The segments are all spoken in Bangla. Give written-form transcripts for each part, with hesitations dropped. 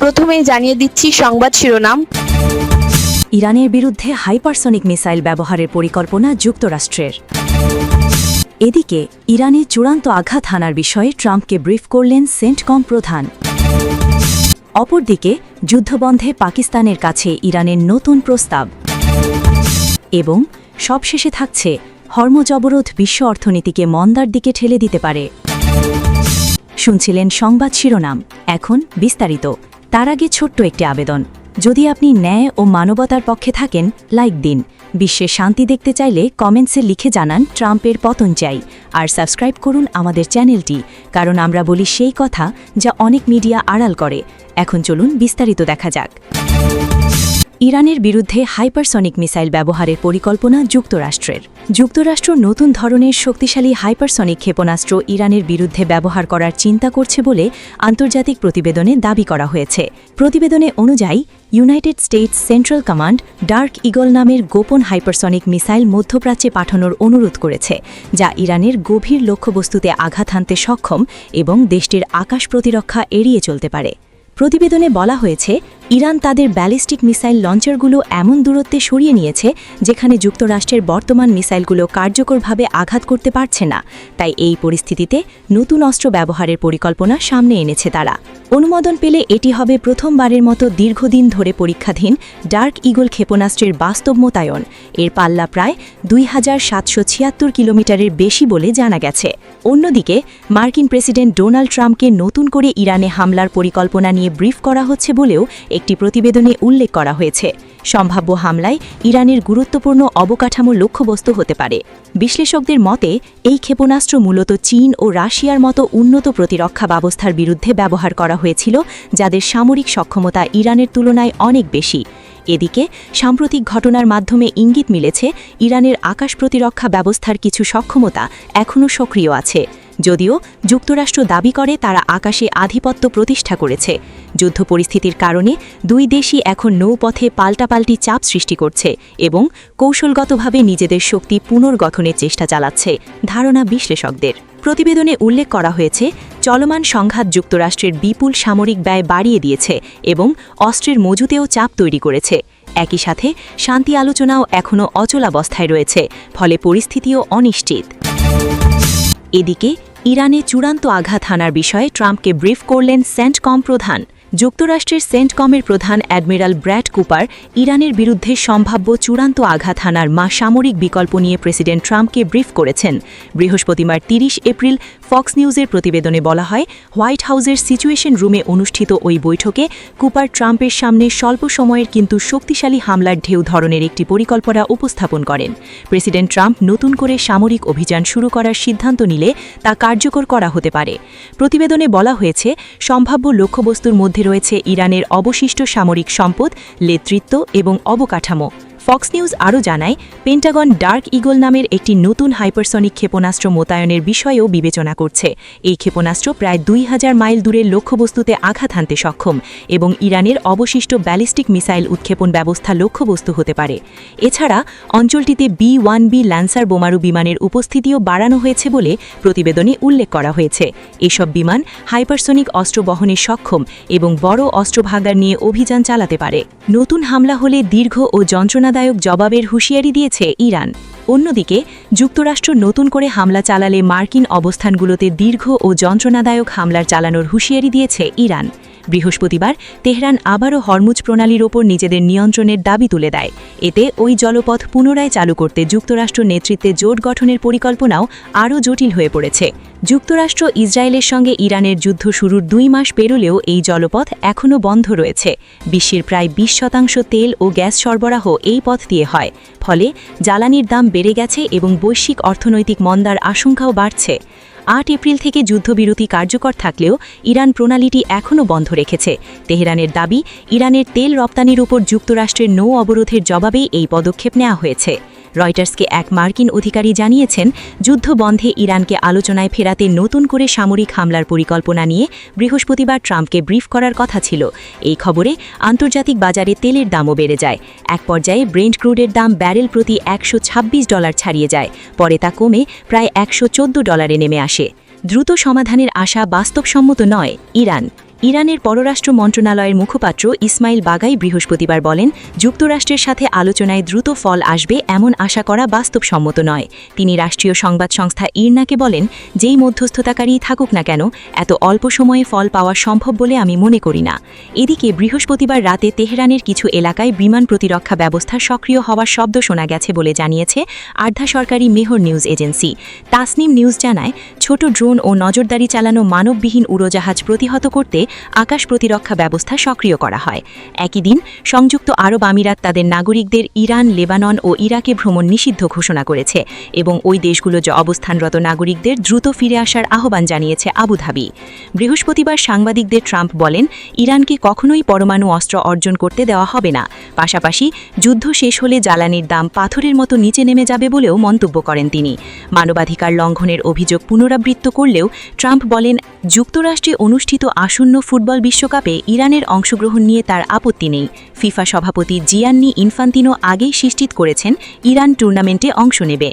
প্রথমেই জানিয়ে দিচ্ছি সংবাদ শিরোনাম। ইরানের বিরুদ্ধে হাইপারসনিক মিসাইল ব্যবহারের পরিকল্পনা যুক্তরাষ্ট্রের। এদিকে ইরানে চূড়ান্ত আঘাত হানার বিষয়ে ট্রাম্পকে ব্রিফ করলেন সেন্টকম প্রধান। অপরদিকে যুদ্ধবন্ধে পাকিস্তানের কাছে ইরানের নতুন প্রস্তাব। এবং সবশেষে থাকছে হরমুজ অবরোধ বিশ্ব অর্থনীতিকে মন্দার দিকে ঠেলে দিতে পারে। শুনছিলেন সংবাদ শিরোনাম, এখন বিস্তারিত। তার আগে ছোট্ট একটি আবেদন, যদি আপনি ন্যায় ও মানবতার পক্ষে থাকেন, লাইক দিন। বিশ্বে শান্তি দেখতে চাইলে কমেন্টসে লিখে জানান ট্রাম্পের পতন চাই। আর সাবস্ক্রাইব করুন আমাদের চ্যানেলটি, কারণ আমরা বলি সেই কথা যা অনেক মিডিয়া আড়াল করে। এখন চলুন বিস্তারিত দেখা যাক। ইরানের বিরুদ্ধে হাইপারসনিক মিসাইল ব্যবহারের পরিকল্পনা যুক্তরাষ্ট্রের। যুক্তরাষ্ট্র নতুন ধরনের শক্তিশালী হাইপারসনিক ক্ষেপণাস্ত্র ইরানের বিরুদ্ধে ব্যবহার করার চিন্তা করছে বলে আন্তর্জাতিক প্রতিবেদনে দাবি করা হয়েছে। প্রতিবেদনে অনুযায়ী United states central command dark eagle নামের গোপন হাইপারসনিক মিসাইল মধ্যপ্রাচ্যে পাঠানোর অনুরোধ করেছে, যা ইরানের গভীর লক্ষ্যবস্তুতে আঘাত হানতে সক্ষম এবং দেশটির আকাশ প্রতিরক্ষা এড়িয়ে চলতে পারে। প্রতিবেদনে বলা হয়েছে, ইরান তাদের ব্যালিস্টিক মিসাইল লঞ্চারগুলো এমন দূরত্বে সরিয়ে নিয়েছে যেখানে যুক্তরাষ্ট্রের বর্তমান মিসাইলগুলো কার্যকরভাবে আঘাত করতে পারছে না। তাই এই পরিস্থিতিতে নতুন অস্ত্র ব্যবহারের পরিকল্পনা সামনে এনেছে তারা। অনুমোদন পেলে এটি হবে প্রথমবারের মতো দীর্ঘদিন ধরে পরীক্ষাধীন ডার্ক ইগল ক্ষেপণাস্ত্রের বাস্তব মোতায়েন। এর পাল্লা প্রায় 2776 কিলোমিটারের বেশি বলে জানা গেছে। অন্যদিকে মার্কিন প্রেসিডেন্ট ডোনাল্ড ট্রাম্পকে নতুন করে ইরানে হামলার পরিকল্পনা নিয়ে ব্রিফ করা হচ্ছে বলেও একটি প্রতিবেদনে উল্লেখ করা হয়েছে। সম্ভাব্য হামলায় ইরানের গুরুত্বপূর্ণ অবকাঠামো লক্ষ্যবস্তু হতে পারে। বিশ্লেষকদের মতে, এই ক্ষেপণাস্ত্র মূলত চীন ও রাশিয়ার মতো উন্নত প্রতিরক্ষা ব্যবস্থার বিরুদ্ধে ব্যবহার করা হয়েছিল, যাদের সামরিক সক্ষমতা ইরানের তুলনায় অনেক বেশি। এদিকে সাম্প্রতিক ঘটনার মাধ্যমে ইঙ্গিত মিলেছে ইরানের আকাশ প্রতিরক্ষা ব্যবস্থার কিছু সক্ষমতা এখনও সক্রিয় আছে, যদিও যুক্তরাষ্ট্র দাবি করে তারা আকাশে আধিপত্য প্রতিষ্ঠা করেছে। যুদ্ধ পরিস্থিতির কারণে দুই দেশই এখন নৌপথে পাল্টাপাল্টি চাপ সৃষ্টি করছে এবং কৌশলগতভাবে নিজেদের শক্তি পুনর্গঠনের চেষ্টা চালাচ্ছে ধারণা বিশ্লেষকদের। প্রতিবেদনে উল্লেখ করা হয়েছে, চলমান সংঘাত যুক্তরাষ্ট্রের বিপুল সামরিক ব্যয় বাড়িয়ে দিয়েছে এবং অস্ত্রের মজুতেও চাপ তৈরি করেছে। একই সাথে শান্তি আলোচনাও এখনও অচলাবস্থায় রয়েছে, ফলে পরিস্থিতিও অনিশ্চিত। এদিকে ইরানে চূড়ান্ত আঘাত হানার বিষয়ে ট্রাম্পকে ব্রিফ করলেন সেন্টকম প্রধান। যুক্তরাষ্ট্রের সেন্টকমের প্রধান অ্যাডমিরাল ব্র্যাড কুপার ইরানের বিরুদ্ধে সম্ভাব্য চূড়ান্ত আঘাত হানার সামরিক বিকল্প নিয়ে প্রেসিডেন্ট ট্রাম্পকে ব্রিফ করেছেন। বৃহস্পতিবার 30 এপ্রিল ফক্স নিউজের প্রতিবেদনে বলা হয়, হোয়াইট হাউসের সিচুয়েশন রুমে অনুষ্ঠিত ওই বৈঠকে কুপার ট্রাম্পের সামনে স্বল্প সময়ের কিন্তু শক্তিশালী হামলার ঢেউ ধরনের একটি পরিকল্পনা উপস্থাপন করেন। প্রেসিডেন্ট ট্রাম্প নতুন করে সামরিক অভিযান শুরু করার সিদ্ধান্ত নিলে তা কার্যকর করা হতে পারে। প্রতিবেদনে বলা হয়েছে, সম্ভাব্য লক্ষ্যবস্তুর মধ্যে রয়েছে ইরানের অবশিষ্ট সামরিক সম্পদ, নেতৃত্ব এবং অবকাঠামো। ফক্স নিউজ আরও জানায়, পেন্টাগন ডার্ক ইগল নামের একটি নতুন হাইপারসনিক ক্ষেপণাস্ত্র মোতায়েনের বিষয়েও বিবেচনা করছে। এই ক্ষেপণাস্ত্র প্রায় 2000 মাইল দূরের লক্ষ্যবস্তুতে আঘাত হানতে সক্ষম এবং ইরানের অবশিষ্ট ব্যালিস্টিক মিসাইল উৎক্ষেপণ ব্যবস্থা লক্ষ্যবস্তু হতে পারে। এছাড়া অঞ্চলটিতে B-1B ল্যান্সার বোমারু বিমানের উপস্থিতিও বাড়ানো হয়েছে বলে প্রতিবেদনে উল্লেখ করা হয়েছে। এসব বিমান হাইপারসনিক অস্ত্র বহনে সক্ষম এবং বড় অস্ত্র ভাগার নিয়ে অভিযান চালাতে পারে। নতুন হামলা হলে দীর্ঘ ও যন্ত্রণাদায়ক জবাবের হুঁশিয়ারি দিয়েছে ইরান। অন্যদিকে যুক্তরাষ্ট্র নতুন করে হামলা চালালে মার্কিন অবস্থানগুলোতে দীর্ঘ ও যন্ত্রণাদায়ক হামলার চালানোর হুঁশিয়ারি দিয়েছে ইরান। বৃহস্পতিবার তেহরান আবারও হরমুজ প্রণালীর ওপর নিজেদের নিয়ন্ত্রণের দাবি তুলে দেয়। এতে ওই জলপথ পুনরায় চালু করতে যুক্তরাষ্ট্র নেতৃত্বে জোট গঠনের পরিকল্পনাও আরও জটিল হয়ে পড়েছে। যুক্তরাষ্ট্র ইসরায়েলের সঙ্গে ইরানের যুদ্ধ শুরুর 2 মাস পেরোলেও এই জলপথ এখনও বন্ধ রয়েছে। বিশ্বের প্রায় 20% তেল ও গ্যাস সরবরাহ এই পথ দিয়ে হয়, ফলে জ্বালানির দাম বেড়ে গেছে এবং বৈশ্বিক অর্থনৈতিক মন্দার আশঙ্কাও বাড়ছে। 8 এপ্রিল থেকে যুদ্ধবিরতি কার্যকর থাকলেও ইরান প্রণালীটি এখনও বন্ধ রেখেছে। তেহরানের দাবি, ইরানের তেল রপ্তানির উপর যুক্তরাষ্ট্রের নৌ অবরোধের জবাবেই এই পদক্ষেপ নেওয়া হয়েছে। রয়টার্সকে এক মার্কিন অধিকারী জানিয়েছেন, যুদ্ধ বন্ধে ইরানকে আলোচনায় ফেরাতে নতুন করে সামরিক হামলার পরিকল্পনা নিয়ে বৃহস্পতিবার ট্রাম্পকে ব্রিফ করার কথা ছিল। এই খবরে আন্তর্জাতিক বাজারে তেলের দামও বেড়ে যায়। এক পর্যায়ে ব্রেন্ট ক্রুডের দাম ব্যারেল প্রতি $126 ছাড়িয়ে যায়, পরে তা কমে প্রায় $114 নেমে আসে। দ্রুত সমাধানের আশা বাস্তবসম্মত নয়। ইরান ইরানের পররাষ্ট্র মন্ত্রণালয়ের মুখপাত্র ইসমাইল বাগাই বৃহস্পতিবার বলেন, যুক্তরাষ্ট্রের সাথে আলোচনায় দ্রুত ফল আসবে এমন আশা করা বাস্তবসম্মত নয়। তিনি রাষ্ট্রীয় সংবাদ সংস্থা ইরনাকে বলেন, যেই মধ্যস্থতাকারীই থাকুক না কেন, এত অল্প সময়ে ফল পাওয়া সম্ভব বলে আমি মনে করি না। এদিকে বৃহস্পতিবার রাতে তেহরানের কিছু এলাকায় বিমান প্রতিরক্ষা ব্যবস্থা সক্রিয় হওয়ার শব্দ শোনা গেছে বলে জানিয়েছে আর্ধা সরকারি মেহর নিউজ এজেন্সি। তাসনিম নিউজ জানায়, ছোট ড্রোন ও নজরদারি চালানো মানববিহীন উড়োজাহাজ প্রতিহত করতে আকাশ প্রতিরক্ষা ব্যবস্থা সক্রিয় করা হয়। একই দিন সংযুক্ত আরব আমিরাত তাদের নাগরিকদের ইরান, লেবানন ও ইরাকে ভ্রমণ নিষিদ্ধ ঘোষণা করেছে এবং ওই দেশগুলো অবস্থানরত নাগরিকদের দ্রুত ফিরে আসার আহ্বান জানিয়েছে আবুধাবি। বৃহস্পতিবার সাংবাদিকদের ট্রাম্প বলেন, ইরানকে কখনোই পরমাণু অস্ত্র অর্জন করতে দেওয়া হবে না। পাশাপাশি যুদ্ধ শেষ হলে জ্বালানির দাম পাথরের মতো নিচে নেমে যাবে বলেও মন্তব্য করেন তিনি। মানবাধিকার লঙ্ঘনের অভিযোগ পুনরাবৃত্ত করলেও ট্রাম্প বলেন, যুক্তরাষ্ট্রে অনুষ্ঠিত আসন্ন ফুটবল বিশ্বকাপে ইরানের অংশগ্রহণ নিয়ে তার আপত্তি নেই। ফিফা সভাপতি জিয়ান্নি ইনফান্তিনো আগেই নিশ্চিত করেছেন ইরান টুর্নামেন্টে অংশ নেবে।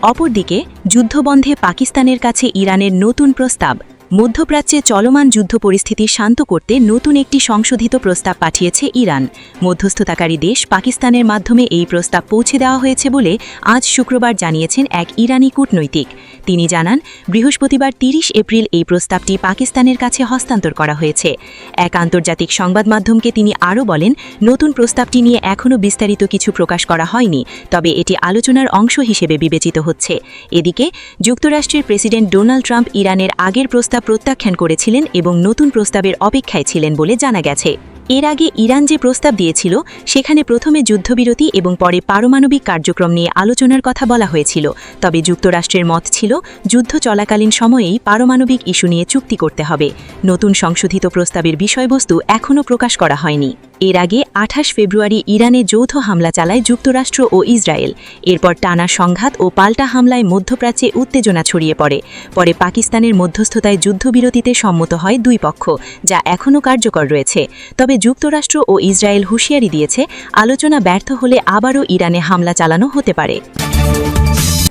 অপরদিকে যুদ্ধবন্ধে পাকিস্তানের কাছে ইরানের নতুন প্রস্তাব। মধ্যপ্রাচ্যে চলমান যুদ্ধ পরিস্থিতি শান্ত করতে নতুন একটি সংশোধিত প্রস্তাব পাঠিয়েছে ইরান। মধ্যস্থতাকারী দেশ পাকিস্তানের মাধ্যমে এই প্রস্তাব পৌঁছে দেওয়া হয়েছে বলে আজ শুক্রবার জানিয়েছেন এক ইরানি কূটনৈতিক। তিনি জানান, বৃহস্পতিবার ৩০ এপ্রিল এই প্রস্তাবটি পাকিস্তানের কাছে হস্তান্তর করা হয়েছে। এক আন্তর্জাতিক সংবাদ মাধ্যমকে তিনি আরও বলেন, নতুন প্রস্তাবটি নিয়ে এখনও বিস্তারিত কিছু প্রকাশ করা হয়নি, তবে এটি আলোচনার অংশ হিসেবে বিবেচিত হচ্ছে। এদিকে যুক্তরাষ্ট্রের প্রেসিডেন্ট ডোনাল্ড ট্রাম্প ইরানের আগের প্রস্তাব প্রত্যাখ্যান করেছিলেন এবং নতুন প্রস্তাবের অপেক্ষায় ছিলেন বলে জানা গেছে। এর আগে ইরান যে প্রস্তাব দিয়েছিল সেখানে প্রথমে যুদ্ধবিরতি এবং পরে পারমাণবিক কার্যক্রম নিয়ে আলোচনার কথা বলা হয়েছিল, তবে যুক্তরাষ্ট্রের মত ছিল যুদ্ধ চলাকালীন সময়েই পারমাণবিক ইস্যু নিয়ে চুক্তি করতে হবে। নতুন সংশোধিত প্রস্তাবের বিষয়বস্তু এখনও প্রকাশ করা হয়নি। এর আগে ২৮ ফেব্রুয়ারি ইরানে যৌথ হামলা চালায় যুক্তরাষ্ট্র ও ইসরায়েল। এরপর টানা সংঘাত ও পাল্টা হামলায় মধ্যপ্রাচ্যে উত্তেজনা ছড়িয়ে পড়ে। পরে পাকিস্তানের মধ্যস্থতায় যুদ্ধবিরতিতে সম্মত হয় দুই পক্ষ, যা এখনও কার্যকর রয়েছে। তবে যুক্তরাষ্ট্র ও ইসরায়েল হুঁশিয়ারি দিয়েছে, আলোচনা ব্যর্থ হলে আবারও ইরানে হামলা চালানো হতে পারে।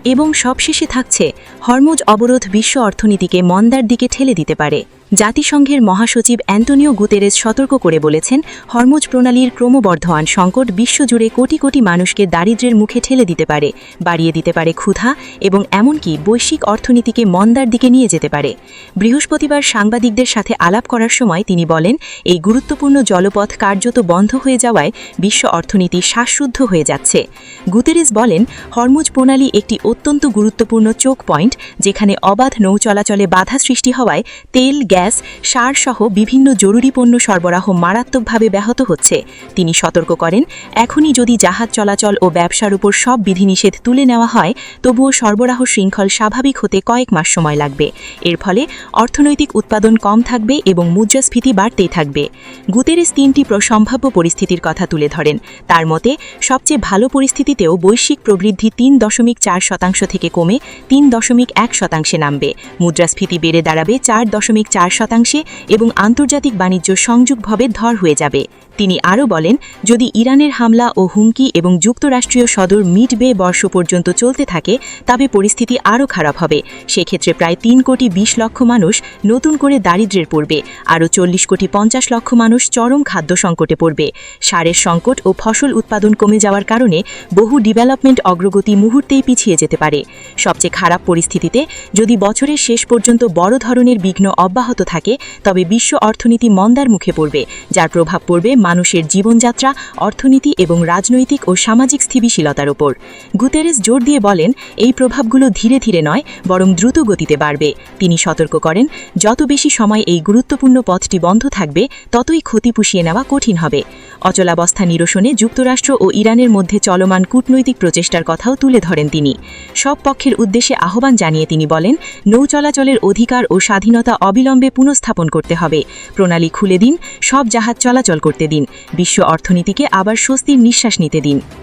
এবং সবশেষে থাকছে, হরমুজ অবরোধ বিশ্ব অর্থনীতিকে মন্দার দিকে ঠেলে দিতে পারে। জাতিসংঘের মহাসচিব অ্যান্টোনিও গুতেরেস সতর্ক করে বলেছেন, হরমুজ প্রণালীর ক্রমবর্ধমান সংকট বিশ্বজুড়ে কোটি কোটি মানুষকে দারিদ্র্যের মুখে ঠেলে দিতে পারে, বাড়িয়ে দিতে পারে ক্ষুধা এবং এমনকি বৈশ্বিক অর্থনীতিকে মন্দার দিকে নিয়ে যেতে পারে। বৃহস্পতিবার সাংবাদিকদের সাথে আলাপ করার সময় তিনি বলেন, এই গুরুত্বপূর্ণ জলপথ কার্যত বন্ধ হয়ে যাওয়ায় বিশ্ব অর্থনীতি শ্বাসরুদ্ধ হয়ে যাচ্ছে। গুতেরেস বলেন, হরমুজ প্রণালী একটি অত্যন্ত গুরুত্বপূর্ণ চোক পয়েন্ট, যেখানে অবাধ নৌ চলাচলে বাধা সৃষ্টি হওয়ায় তেল, গ্যাস, সার সহ বিভিন্ন জরুরি পণ্য সরবরাহ মারাত্মকভাবে ব্যাহত হচ্ছে। তিনি সতর্ক করেন, এখনই যদি জাহাজ চলাচল ও ব্যবসার উপর সব বিধিনিষেধ তুলে নেওয়া হয়, তবুও সরবরাহ শৃঙ্খল স্বাভাবিক হতে কয়েক মাস সময় লাগবে। এর ফলে অর্থনৈতিক উৎপাদন কম থাকবে এবং মুদ্রাস্ফীতি বাড়তেই থাকবে। গুতেরেস ৩টি সম্ভাব্য পরিস্থিতির কথা তুলে ধরেন। তার মতে, সবচেয়ে ভালো পরিস্থিতিতেও বৈশ্বিক প্রবৃদ্ধি ৩.৪% থেকে কমে ৩.১% নামবে, মুদ্রাস্ফীতি বেড়ে দাঁড়াবে ৪.৪% এবং আন্তর্জাতিক বাণিজ্য সংযোগভাবে ধর হয়ে যাবে। তিনি আরও বলেন, যদি ইরানের হামলা ও হুমকি এবং যুক্তরাষ্ট্রীয় সদর মিড বে বর্ষ পর্যন্ত চলতে থাকে, তবে পরিস্থিতি আরও খারাপ হবে। সেক্ষেত্রে প্রায় ৩,২০,০০,০০০ মানুষ নতুন করে দারিদ্র্যের পড়বে, আরও ৪০,৫০,০০,০০০ মানুষ চরম খাদ্য সংকটে পড়বে। সারের সংকট ও ফসল উৎপাদন কমে যাওয়ার কারণে বহু ডেভেলপমেন্ট অগ্রগতি মুহূর্তেই পিছিয়ে যেতে পারে। সবচেয়ে খারাপ পরিস্থিতিতে যদি বছরের শেষ পর্যন্ত বড় ধরনের বিঘ্ন অব্যাহত থাকে, তবে বিশ্ব অর্থনীতি মন্দার মুখে পড়বে, যার প্রভাব পড়বে মানুষের জীবনযাত্রা, অর্থনীতি এবং রাজনৈতিক ও সামাজিক স্থিতিশীলতার উপর। গুতেরেস জোর দিয়ে বলেন, এই প্রভাবগুলো ধীরে ধীরে নয়, বরং দ্রুত গতিতে বাড়বে। তিনি সতর্ক করেন, যত বেশি সময় এই গুরুত্বপূর্ণ পথটি বন্ধ থাকবে, ততই ক্ষতি পুষিয়ে নেওয়া কঠিন হবে। অচলাবস্থা নিরসনে যুক্তরাষ্ট্র ও ইরানের মধ্যে চলমান কূটনৈতিক প্রচেষ্টার কথাও তুলে ধরেন তিনি। সব পক্ষের উদ্দেশ্যে আহ্বান জানিয়ে তিনি বলেন, নৌ চলাচলের অধিকার ও স্বাধীনতা অবিলম্বে পুনঃস্থাপন করতে হবে। প্রণালী খুলে দিন, সব জাহাজ চলাচল করতে দিন, বিশ্ব অর্থনীতিকে আবার স্বস্তির নিঃশ্বাস নিতে দিন।